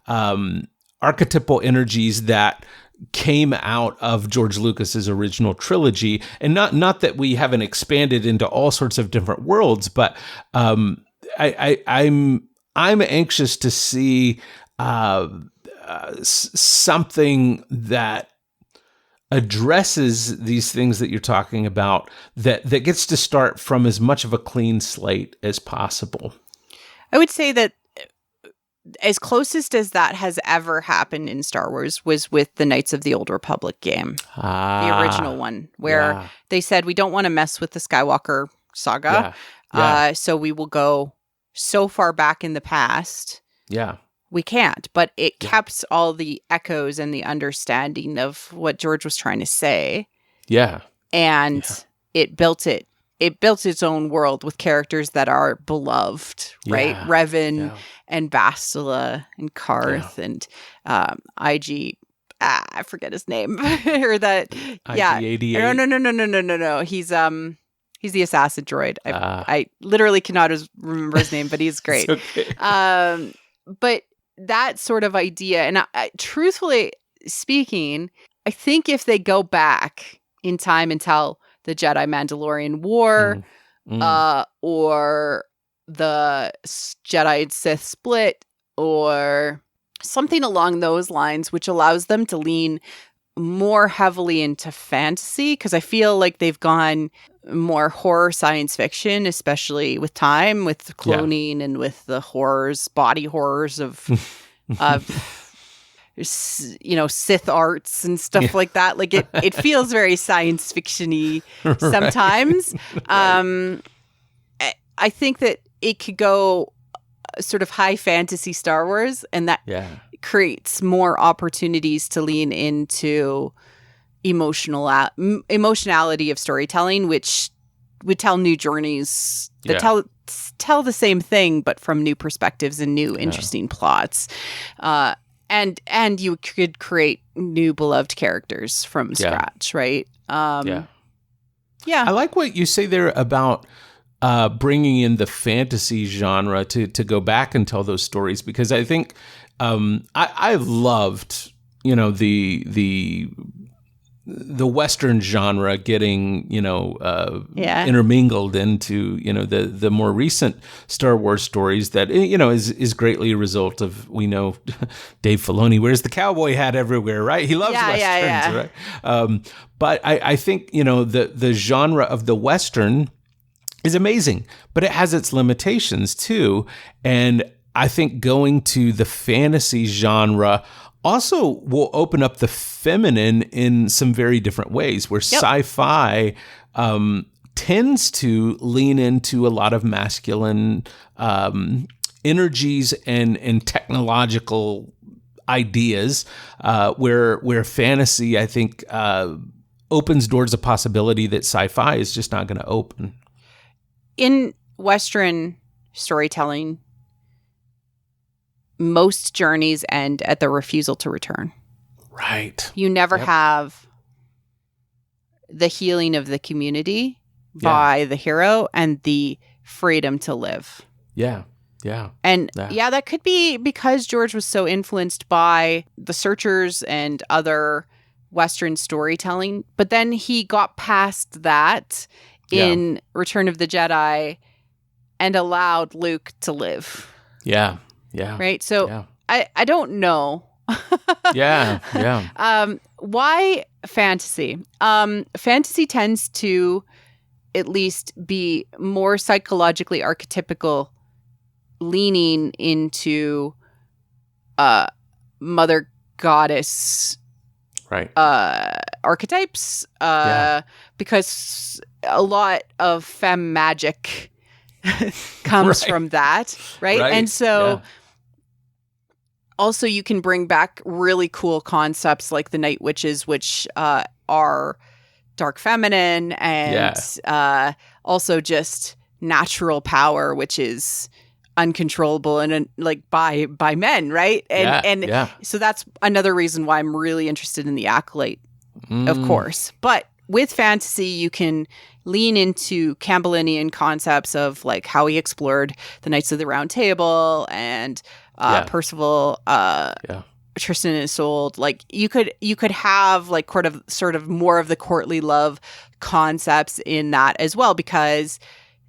archetypal energies that came out of George Lucas's original trilogy, and not that we haven't expanded into all sorts of different worlds, but I'm anxious to see something that addresses these things that you're talking about, that gets to start from as much of a clean slate as possible. I would say that as closest as that has ever happened in Star Wars was with the Knights of the Old Republic game, the original one, where they said, we don't want to mess with the Skywalker saga, so we will go so far back in the past. Yeah. We can't, but it kept all the echoes and the understanding of what George was trying to say. Yeah. And it built its own world with characters that are beloved, right? Revan and Bastila and Karth and IG. I forget his name. Or that. IG-88. No. He's the assassin droid. I literally cannot remember his name, but he's great. Okay. But that sort of idea, and truthfully speaking, I think if they go back in time and tell the Jedi-Mandalorian War, or the Jedi and Sith split, or something along those lines, which allows them to lean more heavily into fantasy, because I feel like they've gone more horror science fiction, especially with time, with cloning and with the body horrors of Sith arts and stuff like that. Like it feels very science fiction-y sometimes. I think that it could go sort of high fantasy Star Wars, and that creates more opportunities to lean into emotionality of storytelling, which would tell new journeys that tell the same thing, but from new perspectives and new interesting plots. And you could create new beloved characters from scratch, right? I like what you say there about bringing in the fantasy genre to go back and tell those stories, because I think I loved, the Western genre getting, intermingled into, the more recent Star Wars stories that, is greatly a result of, we know Dave Filoni wears the cowboy hat everywhere, right? He loves Westerns, right? But I think, the genre of the Western is amazing, but it has its limitations too. And I think going to the fantasy genre also will open up the feminine in some very different ways, where sci-fi tends to lean into a lot of masculine energies and technological ideas, where fantasy, I think, opens doors of possibility that sci-fi is just not going to open. In Western storytelling, most journeys end at the refusal to return. Right. You never have the healing of the community by the hero and the freedom to live. Yeah. Yeah. And that could be because George was so influenced by the Searchers and other Western storytelling. But then he got past that in Return of the Jedi and allowed Luke to live. Yeah. Yeah. Right. So I don't know. Why fantasy? Fantasy tends to at least be more psychologically archetypical, leaning into mother goddess archetypes, because a lot of femme magic comes from that, right? And so also you can bring back really cool concepts like the Night Witches, which are dark feminine, and also just natural power, which is uncontrollable and like by men, right? And so that's another reason why I'm really interested in the Acolyte, of course. But with fantasy, you can lean into Campbellian concepts of like how he explored the Knights of the Round Table and Percival, Tristan and Isolde. Like you could have like sort of more of the courtly love concepts in that as well, because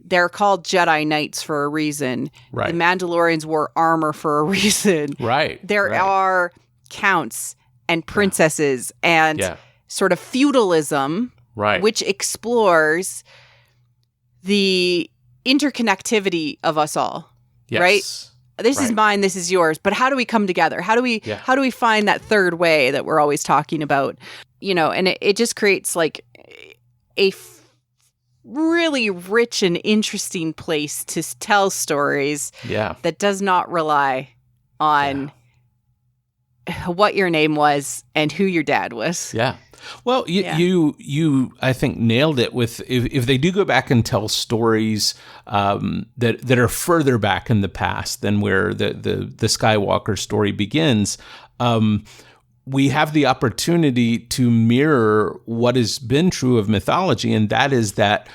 they're called Jedi Knights for a reason. Right. The Mandalorians wore armor for a reason. Right. There are counts and princesses and sort of feudalism, Right. which explores the interconnectivity of us all, Yes. right? This is mine, this is yours. But how do we come together? How do we find that third way that we're always talking about? And it just creates like a really rich and interesting place to tell stories that does not rely on what your name was and who your dad was. Yeah. Well, you I think nailed it with if they do go back and tell stories that are further back in the past than where the Skywalker story begins. We have the opportunity to mirror what has been true of mythology, and that is that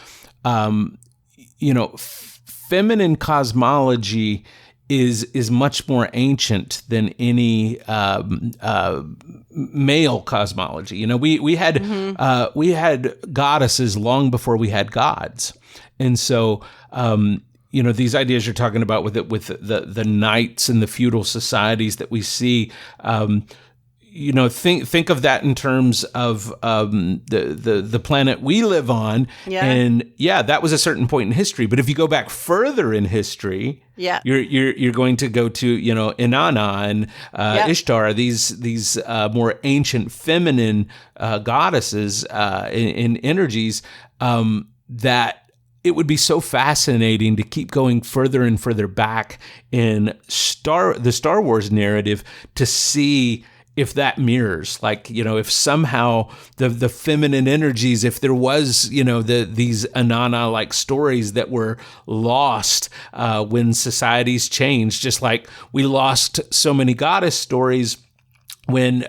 feminine cosmology is much more ancient than any male cosmology. We had goddesses long before we had gods, and so these ideas you're talking about with the knights and the feudal societies that we see. Think of that in terms of the planet we live on, and that was a certain point in history. But if you go back further in history, you're going to go to Inanna and Ishtar, these more ancient feminine goddesses in energies that. It would be so fascinating to keep going further and further back in the Star Wars narrative to see if that mirrors, if somehow the feminine energies, if there was, these Inanna-like stories that were lost when societies changed, just like we lost so many goddess stories when,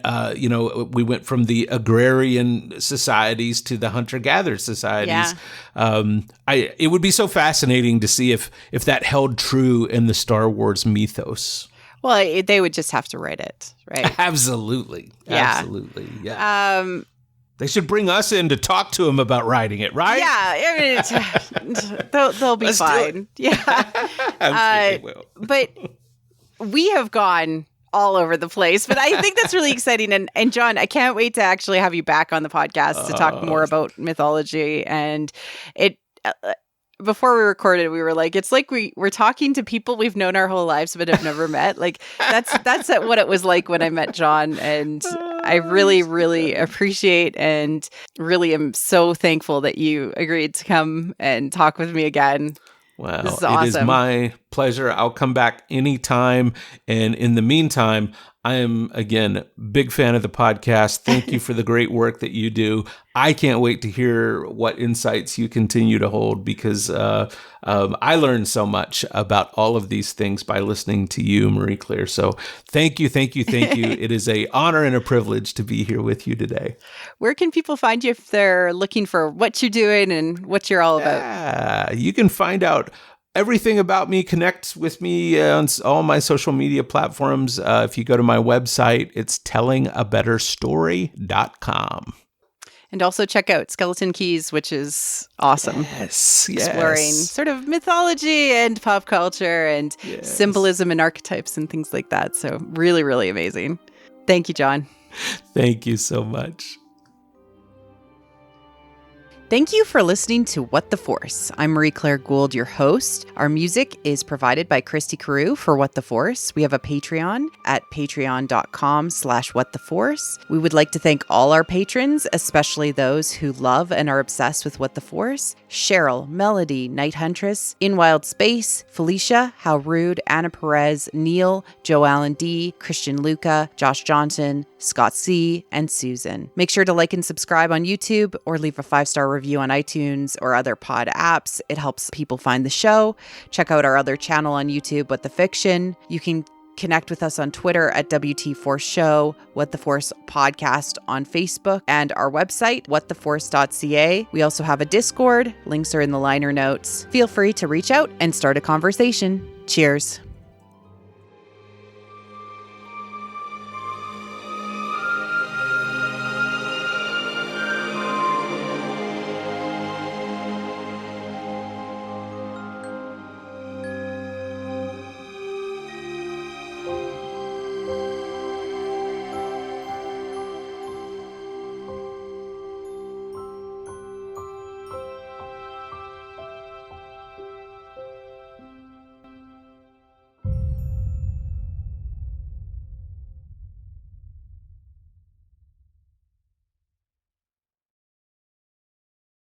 we went from the agrarian societies to the hunter-gatherer societies. It would be so fascinating to see if that held true in the Star Wars mythos. Well, they would just have to write it, right? Absolutely. Yeah. Absolutely. Yeah. They should bring us in to talk to them about writing it, right? Yeah. I mean, they'll be fine. Yeah. I'm sure they will. But we have gone all over the place, but I think that's really exciting. And John, I can't wait to actually have you back on the podcast to talk more about mythology. And before we recorded, we were like, it's like we're talking to people we've known our whole lives but have never met. Like that's what it was like when I met John. And I really, really appreciate and really am so thankful that you agreed to come and talk with me again. Well, this is awesome. It is my pleasure. I'll come back anytime. And in the meantime, I am, again, big fan of the podcast. Thank you for the great work that you do. I can't wait to hear what insights you continue to hold because I learned so much about all of these things by listening to you, Marie-Claire. So thank you. It is an honor and a privilege to be here with you today. Where can people find you if they're looking for what you're doing and what you're all about? You can find out everything about me, connect with me on all my social media platforms. If you go to my website, it's tellingabetterstory.com. And also check out Skeleton Keys, which is awesome. Yes. Exploring sort of mythology and pop culture and symbolism and archetypes and things like that. So really, really amazing. Thank you, John. Thank you so much. Thank you for listening to What the Force. I'm Marie-Claire Gould, your host. Our music is provided by Christy Carew for What the Force. We have a Patreon at patreon.com/whattheforce. We would like to thank all our patrons, especially those who love and are obsessed with What the Force. Cheryl, Melody, Night Huntress, In Wild Space, Felicia, How Rude, Anna Perez, Neil, Joe Allen D, Christian Luca, Josh Johnson, Scott C, and Susan. Make sure to like and subscribe on YouTube or leave a 5-star review on iTunes or other pod apps. It helps people find the show. Check out our other channel on YouTube, What the Fiction. You can connect with us on Twitter at WT Force Show, What the Force Podcast on Facebook, and our website, whattheforce.ca. We also have a Discord. Links are in the liner notes. Feel free to reach out and start a conversation. Cheers.